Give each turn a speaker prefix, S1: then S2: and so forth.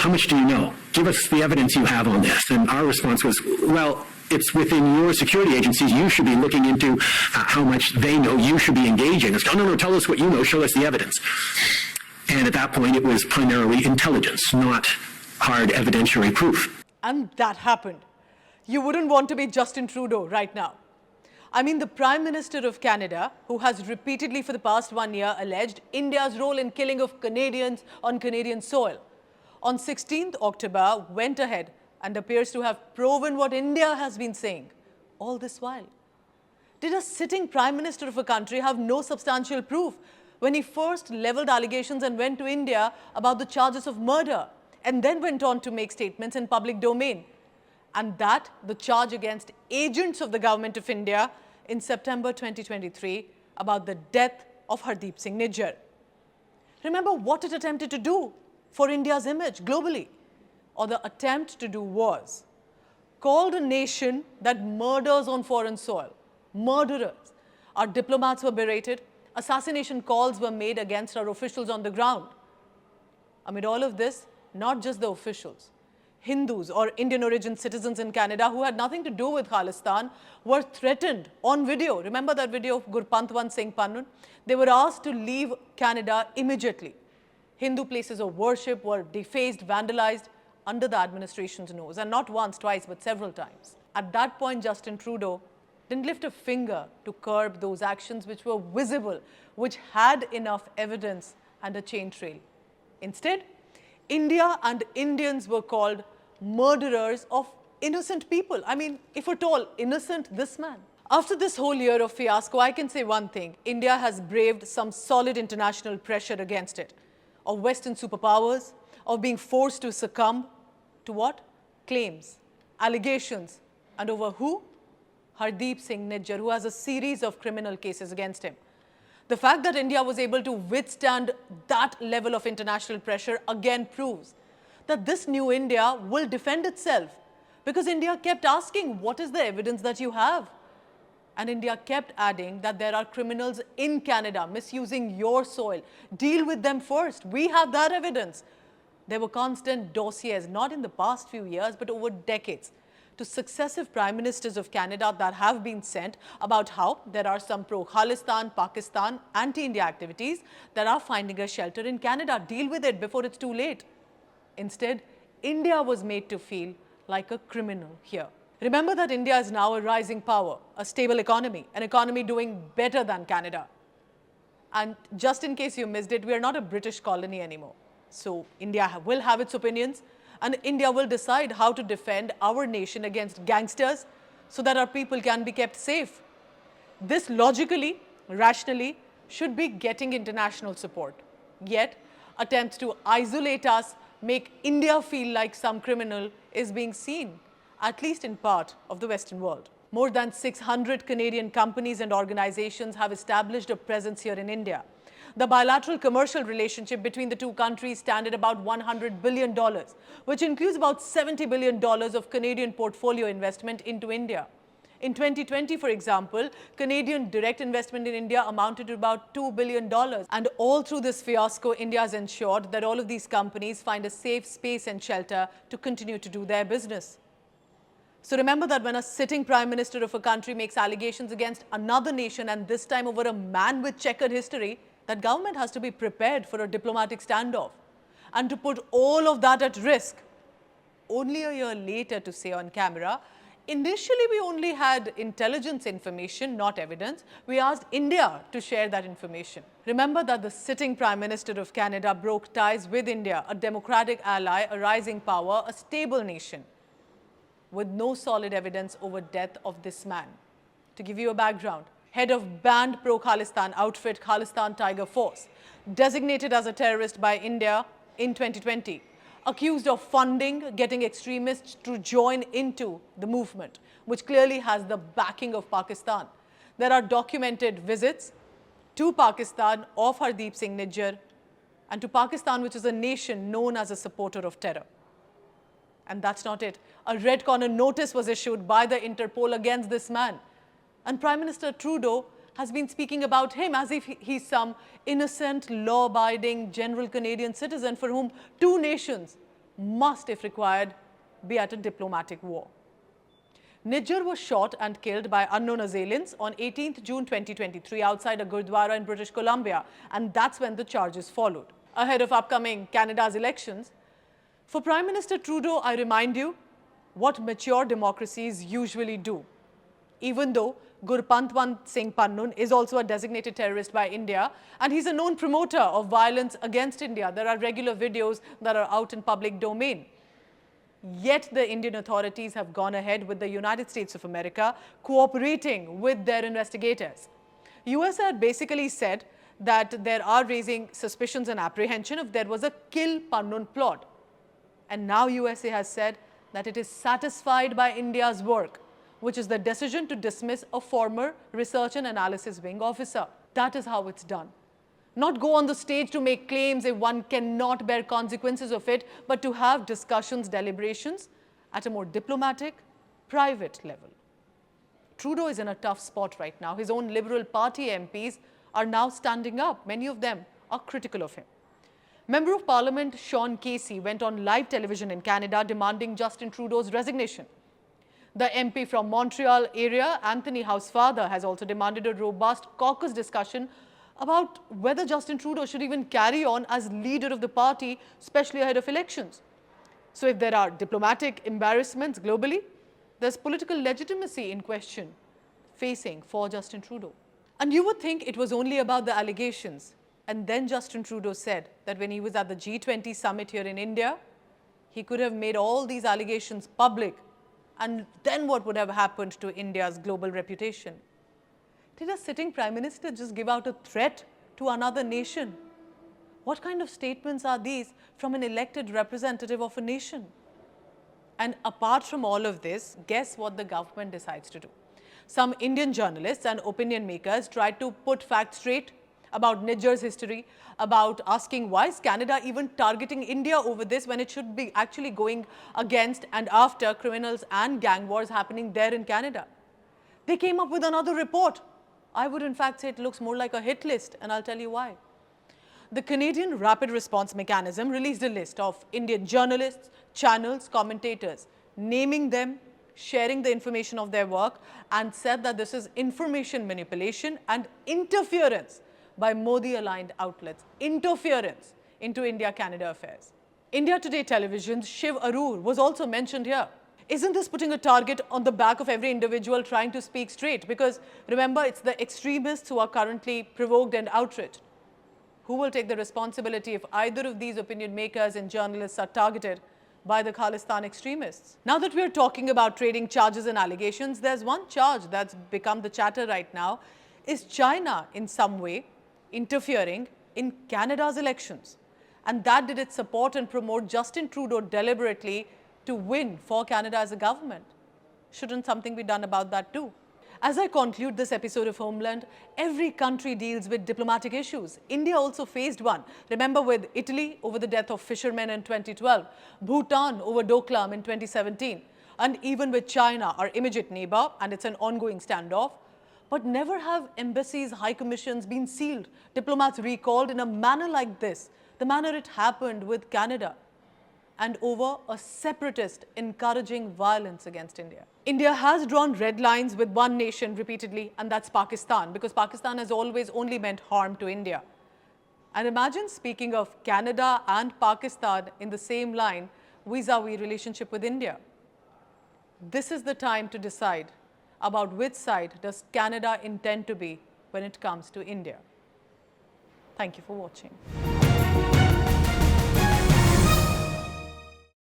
S1: how much do you know? Give us the evidence you have on this. And our response was, well, it's within your security agencies. You should be looking into how much they know. You should be engaging. It's, oh, no, tell us what you know. Show us the evidence. And at that point, it was primarily intelligence, not hard evidentiary proof.
S2: And that happened. You wouldn't want to be Justin Trudeau right now. I mean, the Prime Minister of Canada, who has repeatedly for the past 1 year alleged India's role in killing of Canadians on Canadian soil, on 16th October went ahead and appears to have proven what India has been saying all this while. Did a sitting Prime Minister of a country have no substantial proof when he first leveled allegations and went to India about the charges of murder and then went on to make statements in public domain? And that the charge against agents of the government of India in September 2023 about the death of Hardeep Singh Nijjar. Remember what it attempted to do for India's image globally, or the attempt to do was called a nation that murders on foreign soil, murderers. Our diplomats were berated, assassination calls were made against our officials on the ground. Amid all of this, not just the officials, Hindus or Indian origin citizens in Canada who had nothing to do with Khalistan were threatened on video. Remember that video of Gurpantwan Singh Pannun? They were asked to leave Canada immediately. Hindu places of worship were defaced, vandalized under the administration's nose, and not once, twice, but several times. At that point, Justin Trudeau didn't lift a finger to curb those actions which were visible, which had enough evidence and a chain trail. Instead, India and Indians were called murderers of innocent people. I mean, if at all innocent, this man. After this whole year of fiasco, I can say one thing. India has braved some solid international pressure against it, of Western superpowers, of being forced to succumb to what? Claims, allegations, and over who? Hardeep Singh Nijjar, who has a series of criminal cases against him. The fact that India was able to withstand that level of international pressure again proves that this new India will defend itself, because India kept asking, what is the evidence that you have? And India kept adding that there are criminals in Canada misusing your soil. Deal with them first. We have that evidence. There were constant dossiers, not in the past few years, but over decades, to successive prime ministers of Canada that have been sent about how there are some pro-Khalistan, Pakistan, anti-India activities that are finding a shelter in Canada. Deal with it before it's too late. Instead, India was made to feel like a criminal here. Remember that India is now a rising power, a stable economy, an economy doing better than Canada. And just in case you missed it, we are not a British colony anymore. So India will have its opinions, and India will decide how to defend our nation against gangsters so that our people can be kept safe. This logically, rationally, should be getting international support. Yet, attempts to isolate us, make India feel like some criminal is being seen, at least in part of the Western world. More than 600 Canadian companies and organizations have established a presence here in India. The bilateral commercial relationship between the two countries stands at about $100 billion, which includes about $70 billion of Canadian portfolio investment into India. In 2020, for example, Canadian direct investment in India amounted to about $2 billion. And all through this fiasco, India has ensured that all of these companies find a safe space and shelter to continue to do their business. So remember that when a sitting prime minister of a country makes allegations against another nation, and this time over a man with checkered history, that government has to be prepared for a diplomatic standoff. And to put all of that at risk, only a year later to say on camera, initially we only had intelligence information, not evidence. We asked India to share that information. Remember that the sitting Prime Minister of Canada broke ties with India, a democratic ally, a rising power, a stable nation, with no solid evidence over death of this man. To give you a background, head of banned pro-Khalistan outfit Khalistan Tiger Force, designated as a terrorist by India in 2020, accused of funding, getting extremists to join into the movement, which clearly has the backing of Pakistan. There are documented visits to Pakistan of Hardeep Singh Nijjar, and to Pakistan, which is a nation known as a supporter of terror. And that's not it. A red corner notice was issued by the Interpol against this man. And Prime Minister Trudeau has been speaking about him as if he's some innocent, law-abiding, general Canadian citizen for whom two nations must, if required, be at a diplomatic war. Nijjar was shot and killed by unknown assailants on 18th June 2023 outside a Gurdwara in British Columbia, and that's when the charges followed. Ahead of upcoming Canada's elections, for Prime Minister Trudeau, I remind you what mature democracies usually do. Even though Gurpantwant Singh Pannun is also a designated terrorist by India, and he's a known promoter of violence against India. There are regular videos that are out in public domain. Yet the Indian authorities have gone ahead with the United States of America cooperating with their investigators. US had basically said that there are raising suspicions and apprehension if there was a kill Pannun plot. And now USA has said that it is satisfied by India's work, which is the decision to dismiss a former research and analysis wing officer. That is how it's done. Not go on the stage to make claims if one cannot bear consequences of it, but to have discussions, deliberations at a more diplomatic, private level. Trudeau is in a tough spot right now. His own Liberal Party MPs are now standing up. Many of them are critical of him. Member of Parliament Sean Casey went on live television in Canada demanding Justin Trudeau's resignation. The MP from Montreal area, Anthony Housefather, has also demanded a robust caucus discussion about whether Justin Trudeau should even carry on as leader of the party, especially ahead of elections. So if there are diplomatic embarrassments globally, there's political legitimacy in question facing for Justin Trudeau. And you would think it was only about the allegations. And then Justin Trudeau said that when he was at the G20 summit here in India, he could have made all these allegations public. And then what would have happened to India's global reputation? Did a sitting Prime Minister just give out a threat to another nation? What kind of statements are these from an elected representative of a nation? And apart from all of this, guess what the government decides to do? Some Indian journalists and opinion makers tried to put facts straight about Nijjar's history, about asking why is Canada even targeting India over this when it should be actually going against and after criminals and gang wars happening there in Canada. They came up with another report. I would in fact say it looks more like a hit list, and I'll tell you why. The Canadian Rapid Response Mechanism released a list of Indian journalists, channels, commentators, naming them, sharing the information of their work, and said that this is information manipulation and interference by Modi-aligned outlets, interference into India-Canada affairs. India Today Television's Shiv Arur was also mentioned here. Isn't this putting a target on the back of every individual trying to speak straight? Because remember, it's the extremists who are currently provoked and outraged. Who will take the responsibility if either of these opinion makers and journalists are targeted by the Khalistan extremists? Now that we're talking about trading charges and allegations, there's one charge that's become the chatter right now. Is China in some way interfering in Canada's elections? And that did it support and promote Justin Trudeau deliberately to win for Canada as a government? Shouldn't something be done about that too? As I conclude this episode of Homeland, every country deals with diplomatic issues. India also faced one. Remember with Italy over the death of fishermen in 2012, Bhutan over Doklam in 2017, and even with China, our immediate neighbor, and it's an ongoing standoff. But never have embassies, high commissions been sealed, diplomats recalled in a manner like this, the manner it happened with Canada, and over a separatist encouraging violence against India. India has drawn red lines with one nation repeatedly, and that's Pakistan, because Pakistan has always only meant harm to India. And imagine speaking of Canada and Pakistan in the same line vis-a-vis relationship with India. This is the time to decide about which side does Canada intend to be when it comes to India. Thank you for watching.